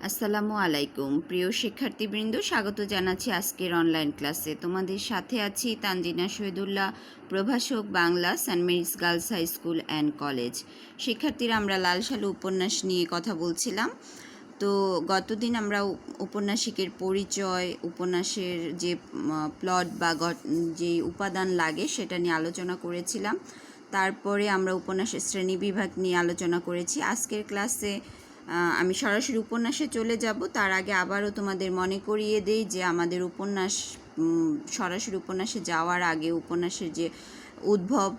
আসসালামু আলাইকুম প্রিয় শিক্ষার্থীবৃন্দ, স্বাগত জানাচ্ছি আজকের অনলাইন ক্লাসে। তোমাদের সাথে আছি তানজিনা শহীদুল্লাহ, প্রভাষক, Bangla, Saint Mary's Girls High School and College. শিক্ষার্থীরা, আমরা লাল সালু উপন্যাস নিয়ে কথা বলছিলাম। তো গতদিন আমরা উপন্যাসিকের পরিচয়, উপন্যাসের যে প্লট বা যে উপাদান লাগে সেটা নিয়ে আলোচনা করেছিলাম। তারপরে আমরা উপন্যাসের শ্রেণীবিভাগ নিয়ে আলোচনা করেছি। আজকের ক্লাসে আমি সরাসরি উপন্যাসে চলে যাব। তার আগে আবারও তোমাদের মনে করিয়ে দেই যে আমাদের উপন্যাস সরাসরি উপন্যাসে যাওয়ার আগে উপন্যাসের যে উদ্ভব,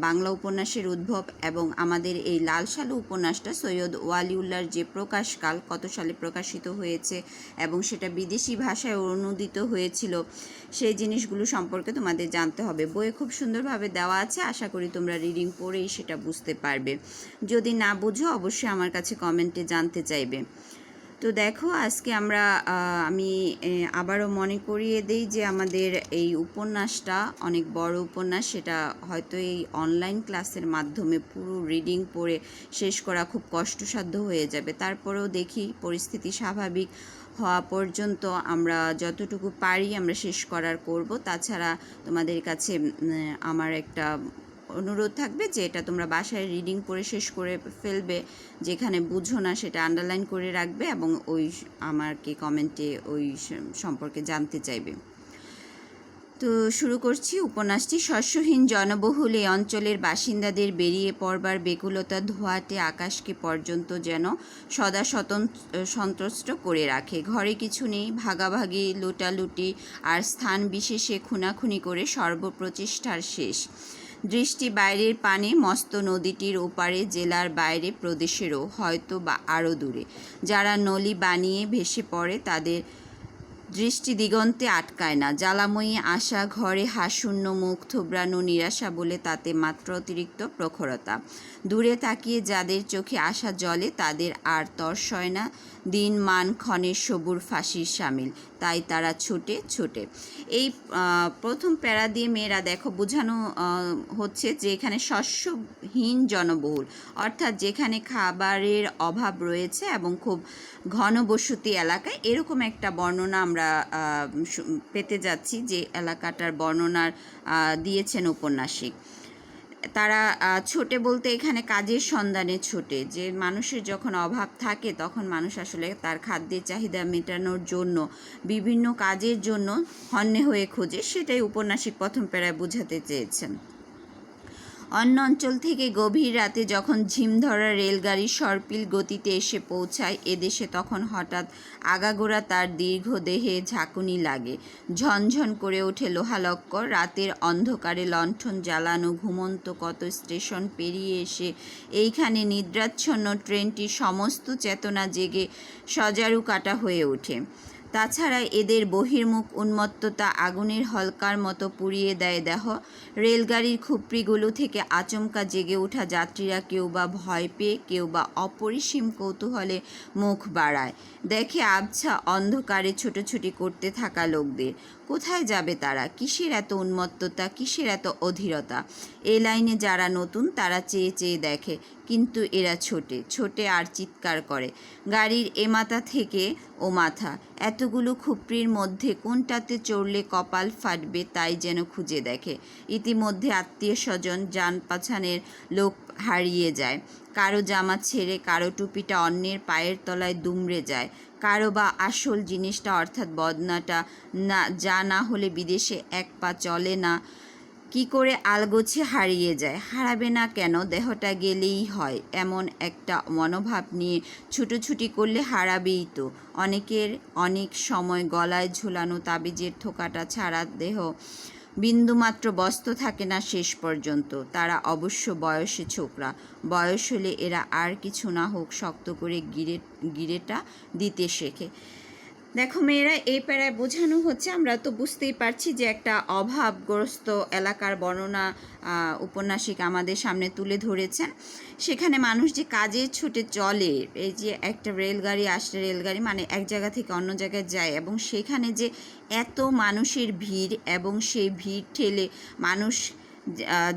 বাংলা উপন্যাসের উদ্ভব এবং আমাদের এই লাল সালু উপন্যাসটা সৈয়দ ওয়ালিউল্লাহর যে প্রকাশকাল, কত সালে প্রকাশিত হয়েছে এবং সেটা বিদেশি ভাষায় অনুদিত হয়েছিল, সেই জিনিসগুলো সম্পর্কে তোমাদের জানতে হবে। বইয়ে খুব সুন্দরভাবে দেওয়া আছে, আশা করি তোমরা রিডিং পড়েই সেটা বুঝতে পারবে। যদি না বুঝো অবশ্যই আমার কাছে কমেন্টে জানতে চাইবে। তো দেখো, আজকে আমি আবারও মনে করিয়ে দিই যে আমাদের এই উপন্যাসটা অনেক বড় উপন্যাস। সেটা হয়তো এই অনলাইন ক্লাসের মাধ্যমে পুরো রিডিং পড়ে শেষ করা খুব কষ্টসাধ্য হয়ে যাবে। তারপরেও দেখি পরিস্থিতি স্বাভাবিক হওয়া পর্যন্ত আমরা যতটুকু পারি আমরা শেষ করার করব। তাছাড়া তোমাদের কাছে আমার একটা অনুরোধ থাকবে যে এটা তোমরা বাসায় রিডিং পড়ে শেষ করে ফেলবে, যেখানে বুঝো না সেটা আন্ডারলাইন করে রাখবে এবং আমাকে কমেন্টে ওই সম্পর্কে জানতে চাইবে। তো শুরু করছি উপন্যাসটি। শস্যহীন জনবহুল এই অঞ্চলের বাসিন্দাদের বেরিয়ে পড়বার বেকুলতা ধোঁয়াটে আকাশকে পর্যন্ত যেন সদা সন্ত্রস্ত করে রাখে। ঘরে কিছু নেই, ভাগাভাগি, লুটালুটি আর স্থান বিশেষে খুনাখুনি করে সর্বপ্রচেষ্টার শেষ। দৃষ্টি বাইরের পানে, মস্ত নদীটির ওপারে, জেলার বাইরে, প্রদেশেরও হয়তো বা আরও দূরে। যারা নলি বানিয়ে ভেসে পড়ে তাদের দৃষ্টি দিগন্তে আটকায় না। জ্বালাময়ী আশা, ঘরে হাশূন্য মুখ, থোবড়ানো নিরাশা বলে তাতে মাত্র অতিরিক্ত প্রখরতা। দূরে তাকিয়ে যাদের চোখে আশা জ্বলে তাদের আর তর্স হয় না দিন মান ক্ষণের সবুর ফাঁসির সামিল, তাই তারা ছোটে। এই প্রথম প্যারা দিয়ে মেয়েরা দেখো বোঝানো হচ্ছে যে এখানে শস্যহীন জনবহুল, অর্থাৎ যেখানে খাবারের অভাব রয়েছে এবং খুব ঘনবসতি এলাকায়, এরকম একটা বর্ণনা আমরা পেতে যাচ্ছি, যে এলাকাটার বর্ণনার দিয়েছেন ঔপন্যাসিক। তারা ছোটে বলতে এখানে কাজের সন্ধানে ছোটে, যে মানুষের যখন অভাব থাকে তখন মানুষ আসলে তার খাদ্যের চাহিদা মেটানোর জন্য বিভিন্ন কাজের জন্য হন্যে হয়ে খোঁজে, সেটাই উপন্যাসিক প্রথম প্যারায় বোঝাতে চেয়েছেন। অন্য অঞ্চল থেকে গভীর রাতে যখন ঝিমধরা রেলগাড়ি সর্পিল গতিতে এসে পৌঁছায় এদেশে, তখন হঠাৎ আগাগোড়া তার দীর্ঘ দেহে ঝাঁকুনি লাগে। ঝনঝন করে ওঠে লোহালক্কর। রাতের অন্ধকারে লণ্ঠন জ্বালানো ঘুমন্ত কত স্টেশন পেরিয়ে এসে এইখানে নিদ্রাচ্ছন্ন ট্রেনটির সমস্ত চেতনা জেগে সজারু কাটা হয়ে ওঠে। তাছাড়া এদের বহির্মুখ উন্মত্ততা আগুনের হলকার মতো পুড়িয়ে দেয় দেহ। রেলগাড়ির খুপড়িগুলো থেকে আচমকা জেগে ওঠা যাত্রীরা কেউ বা ভয় পেয়ে, কেউ বা অপরিসীম কৌতূহলে মুখ বাড়ায়, দেখে আবছা অন্ধকারে ছোটাছুটি করতে থাকা লোকদের। কোথায় যাবে তারা? কিসের এত উন্মত্ততা, কিসের এত অধীরতা? এ লাইনে যারা নতুন তারা চেয়ে চেয়ে দেখে, কিন্তু এরা ছোটে আর চিৎকার করে। গাড়ির এ মাথা থেকে ও মাথা, এতগুলো খুপড়ির মধ্যে কোনটাতে চড়লে কপাল ফাটবে তাই যেন খুঁজে দেখে। ইতিমধ্যে আত্মীয় স্বজন, যান পাছানের লোক হারিয়ে যায়। কারো জামা ছেড়ে, কারো টুপিটা অন্যের পায়ের তলায় দুমড়ে যায়, কারো বা আসল জিনিসটা অর্থাৎ বদনাটা না হলে বিদেশে এক পা চলে না, কি করে আলগোছে হারিয়ে যায়। হারাবে না কেন, দেহটা গেলেই হয়, এমন একটা মনোভাব নিয়ে ছুটোছুটি করলে হারাবেই তো। অনেকের অনেক সময় গলায় ঝোলানো তাবিজের থোকাটা ছাড়া দেহ বিন্দুমাত্র বস্ত্র থাকে না শেষ পর্যন্ত। তারা অবশ্য বয়সে ছোকরা, বয়স হলে এরা আর কিছু না হোক শক্ত করে গিরেটা দিতে শেখে। দেখো মেয়েরা, এই প্যারায় বোঝানো হচ্ছে, আমরা তো বুঝতেই পারছি যে একটা অভাবগ্রস্ত এলাকার বর্ণনা উপন্যাসিক আমাদের সামনে তুলে ধরেছেন। সেখানে মানুষ যে কাজে ছুটে চলে, এই যে একটা রেলগাড়ি আসলে রেলগাড়ি মানে এক জায়গা থেকে অন্য জায়গায় যায়, এবং সেখানে যে এত মানুষের ভিড় এবং সেই ভিড় ঠেলে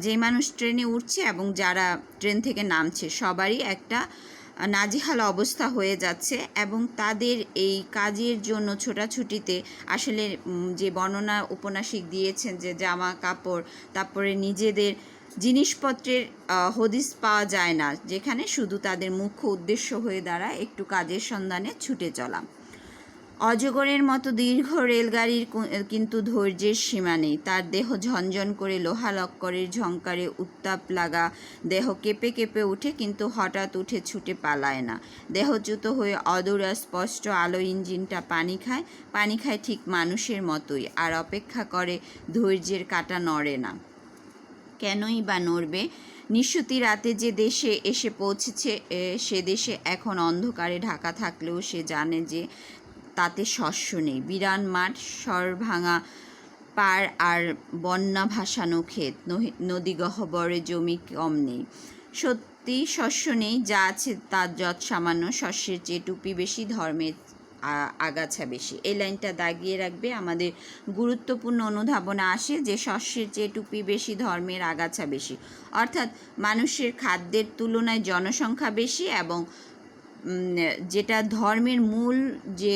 যে মানুষ ট্রেনে উঠছে এবং যারা ট্রেন থেকে নামছে সবারই একটা নাজেহাল অবস্থা হয়ে যাচ্ছে এবং তাদের এই কাজের জন্য ছোটাছুটিতে আসলে যে বর্ণনা উপন্যাসিক দিয়েছেন যে জামা কাপড় তারপরে নিজেদের জিনিসপত্রের হদিস পাওয়া যায় না, যেখানে শুধু তাদের মুখ্য উদ্দেশ্য হয়ে দাঁড়ায় একটু কাজের সন্ধানে ছুটে চলা। অজগরের মতো দীর্ঘ রেলগাড়ির কিন্তু ধৈর্যের সীমা নেই। তার দেহ ঝনঝন করে লোহা লক্করের ঝংকারে উত্তাপ লাগা দেহ কেঁপে কেঁপে উঠে, কিন্তু হঠাৎ উঠে ছুটে পালায় না। দেহচ্যুত হয়ে অদূরা স্পষ্ট আলো ইঞ্জিনটা পানি খায় ঠিক মানুষের মতোই, আর অপেক্ষা করে ধৈর্যের কাঁটা নড়ে না। কেনই বা নড়বে? নিশুতি রাতে যে দেশে এসে পৌঁছেছে সে দেশে এখন অন্ধকারে ঢাকা থাকলেও সে জানে যে তাতে শস্য নেই। বিরান মাঠ, সরভাঙা পার আর বন্যা ভাসানো ক্ষেত, নদীগহ্বরে জমি কম নেই। সত্যি শস্য নেই, যা আছে তার যৎ সামান্য। শস্যের চেয়ে টুপি বেশি, ধর্মের আগাছা বেশি। এই লাইনটা দাগিয়ে রাখবে। আমাদের গুরুত্বপূর্ণ অনুধাবনা আসে যে শস্যের চেয়ে টুপি বেশি, ধর্মের আগাছা বেশি, অর্থাৎ মানুষের খাদ্যের তুলনায় জনসংখ্যা বেশি এবং যেটা ধর্মের মূল যে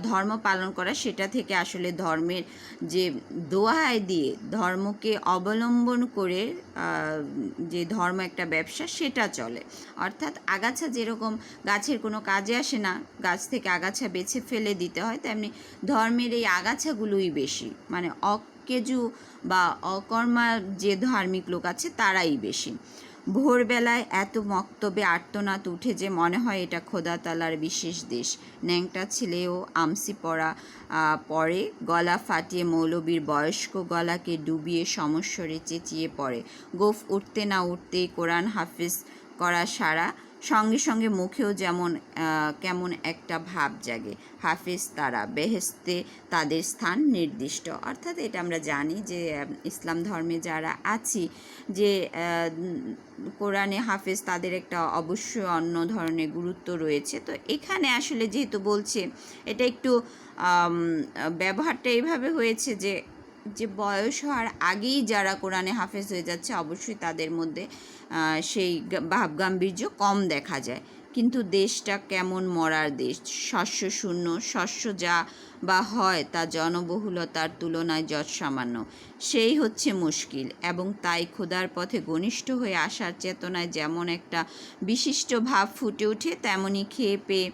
ধর্ম পালন করা সেটা থেকে আসলে ধর্মের যে দোহাই দিয়ে ধর্মকে অবলম্বন করে যে ধর্ম একটা ব্যবসা সেটা চলে। অর্থাৎ আগাছা যেরকম গাছের কোনো কাজে আসে না, গাছ থেকে আগাছা বেছে ফেলে দিতে হয়, তেমনি ধর্মের এই আগাছাগুলোই বেশি, মানে অকেজু বা অকর্মা যে ধার্মিক লোক আছে তারাই বেশি। ভোরবেলায় এত মক্তবে আর্তনাদ উঠে যে মনে হয় এটা খোদাতালার বিশেষ দেশ। ন্যাংটা ছেলেও আমসি পরে গলা ফাটিয়ে মৌলবীর বয়স্ক গলাকে ডুবিয়ে সমস্বরে চেঁচিয়ে পড়ে। গোফ উঠতে না উঠতেই কোরআন হাফিজ করা সারা, সঙ্গে সঙ্গে মুখেও যেমন কেমন একটা ভাব জাগে। হাফিজ তারা, বেহেস্তে তাদের স্থান নির্দিষ্ট। অর্থাৎ এটা আমরা জানি যে ইসলাম ধর্মে যারা আছি যে কোরআনে হাফেজ তাদের একটা অবশ্যই অন্য ধরনের গুরুত্ব রয়েছে। তো এখানে আসলে যেহেতু বলছে এটা একটু ব্যবহারটা এইভাবে হয়েছে যে বয়স হওয়ার আগেই যারা কোরআনে হাফেজ হয়ে যাচ্ছে অবশ্যই তাদের মধ্যে সেই ভাবগাম্ভীর্য কম দেখা যায়। কিন্তু দেশটা কেমন মরার দেশ, শস্য শূন্য। শস্য যা বা হয় তা জনবহুলতার তুলনায় যৎ সামান্য, সেই হচ্ছে মুশকিল। এবং তাই খোদার পথে ঘনিষ্ঠ হয়ে আসার চেতনায় যেমন একটা বিশিষ্ট ভাব ফুটে ওঠে, তেমনি খেয়ে পেয়ে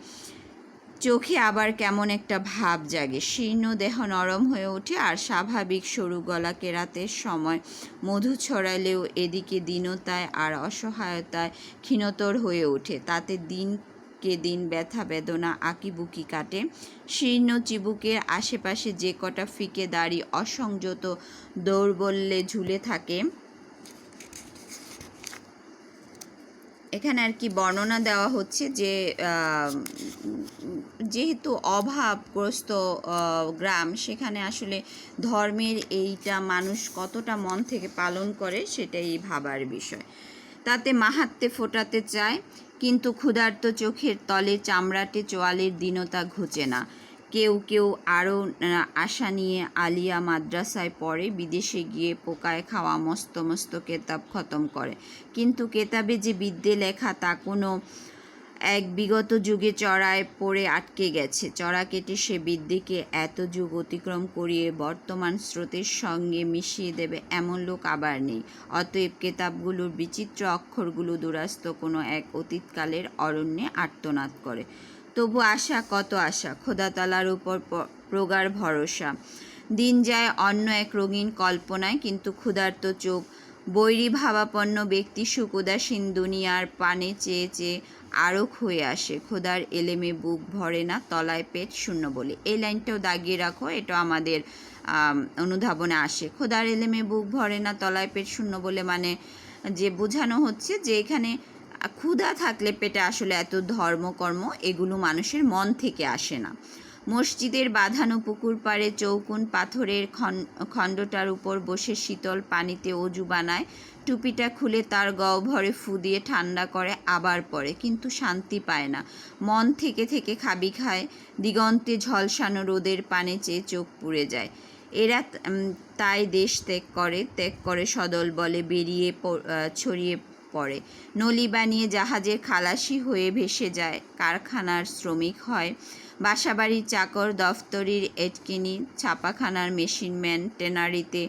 চোখে আবার কেমন একটা ভাব জাগে। শীর্ণ দেহ নরম হয়ে ওঠে, আর স্বাভাবিক সরু গলা কেরাতের সময় মধু ছড়ালেও এদিকে দীনতায় আর অসহায়তায় ক্ষীণতর হয়ে ওঠে। তাতে দিনকে দিন ব্যথা বেদনা আঁকিবুকি কাটে। শীর্ণ চিবুকের আশেপাশে যে কটা ফিকে দাড়ি অসংযত দৌর্বল্যে ঝুলে থাকে, এখানে আর কি বর্ণনা দেওয়া হচ্ছে যে যেহেতু অভাবগ্রস্ত গ্রাম, সেখানে আসলে ধর্মের এইটা মানুষ কতটা মন থেকে পালন করে সেটাই ভাবার বিষয়। তাতে মাহাত্ম্যে ফোটাতে চায়, কিন্তু ক্ষুধার্ত চোখের তলে চামড়াটে চোয়ালের দীনতা ঘুচে না। কেউ কেউ আরও আশা নিয়ে আলিয়া মাদ্রাসায় পড়ে, বিদেশে গিয়ে পোকায় খাওয়া মস্ত মস্ত কেতাব খতম করে, কিন্তু কেতাবে যে বিদ্যে লেখা তা কোনো এক বিগত যুগে চড়ায় পড়ে আটকে গেছে। চড়া কেটে সে বিদ্যেকে এত যুগ অতিক্রম করিয়ে বর্তমান স্রোতের সঙ্গে মিশিয়ে দেবে এমন লোক আবার নেই। অতএব কেতাবগুলোর বিচিত্র অক্ষরগুলো দুরাস্ত কোনো এক অতীতকালের অরণ্যে আর্তনাদ করে। তবু আশা, কত আশা, খোদাতালার উপর প্রগাঢ় ভরসা। দিন যায় অন্য এক রঙিন কল্পনায়, কিন্তু ক্ষুধার্ত চোখ বৈরী ভাবাপন্ন ব্যক্তি সুখ উদাসীন দুনিয়ার পানে চেয়ে চেয়ে আরক হয়ে আসে। খোদার এলেমে বুক ভরে না, তলায় পেট শূন্য বলে। এই লাইনটাও দাগিয়ে রাখো, এটা আমাদের অনুধাবনে আসে। খোদার এলেমে বুক ভরে না, তলায় পেট শূন্য বলে মানে যে বোঝানো হচ্ছে যে এখানে ক্ষুধা থাকলে পেটে আসলে এত ধর্মকর্ম এগুলো মানুষের মন থেকে আসে না। মসজিদের বাঁধানো পুকুর পাড়ে চৌকুন পাথরের খণ্ডটার উপর বসে শীতল পানিতে অজু বানায়, টুপিটা খুলে তার গহ্বরে ফু দিয়ে ঠান্ডা করে আবার পরে, কিন্তু শান্তি পায় না। মন থেকে থেকে খাবি খায়, দিগন্তে ঝলসানো রোদের পানে চেয়ে চোখ পুড়ে যায়। এরা তাই দেশ ত্যাগ করে সদল বলে ছড়িয়ে পড়ে। নলি বানিয়ে জাহাজের খালাসি হয়ে ভেসে যায়, কারখানার শ্রমিক হয়, বাসাবাড়ির চাকর, দফতরির এটকিনি, ছাপাখানার মেশিনম্যান, টেনারিতে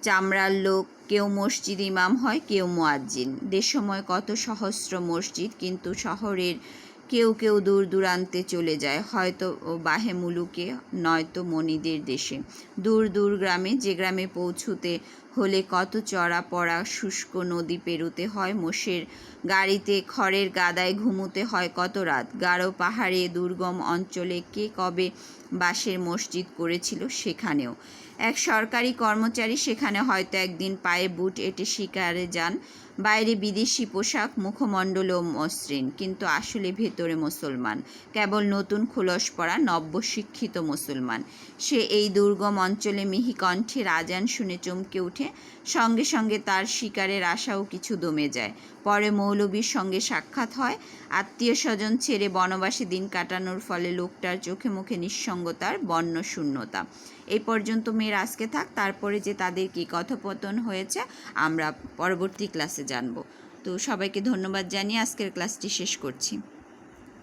চামড়ার লোক, কেউ মসজিদ ইমাম হয়, কেউ মুয়াজ্জিন। দেশময় কত সহস্র মসজিদ, কিন্তু শহরের কেউ কেউ দূর দূরান্তে চলে যায়, হয়তো বাহে মুলুকে, নয়তো মনিদের দেশে। দূর দূর গ্রামে, যে গ্রামে পৌঁছুতে হলে কত চড়া পড়া শুষ্ক নদী পেরুতে হয়, মোষের গাড়িতে খড়ের গাদায় ঘুমুতে হয় কত রাত। গাঢ় পাহাড়ে দুর্গম অঞ্চলে কে কবে বাঁশের মসজিদ করেছিল, সেখানেও এক সরকারি কর্মচারী সেখানে হয়তো একদিন পায়ে বুট এঁটে শিকারে যান। বাইরে বিদেশি পোশাক, মুখমণ্ডলও মসৃণ, কিন্তু আসলে ভেতরে মুসলমান, কেবল নতুন খোলস পরা নব্যশিক্ষিত মুসলমান। সে এই দুর্গম অঞ্চলে মিহি কণ্ঠের আজান শুনে চমকে ওঠে, সঙ্গে সঙ্গে তার শিকারের আশাও কিছু দমে যায়। পরে মৌলবীর সঙ্গে সাক্ষাৎ হয়। আত্মীয় স্বজন ছেড়ে বনবাসে দিন কাটানোর ফলে লোকটার চোখে মুখে নিঃসঙ্গতার বর্ণ শূন্যতা। এই পর্যন্ত মেয়ের আজকে থাক, তারপরে যে তাদের কী কথোপকথন হয়েছে আমরা পরবর্তী ক্লাসে জানব। তো সবাইকে ধন্যবাদ জানিয়ে আজকের ক্লাসটি শেষ করছি।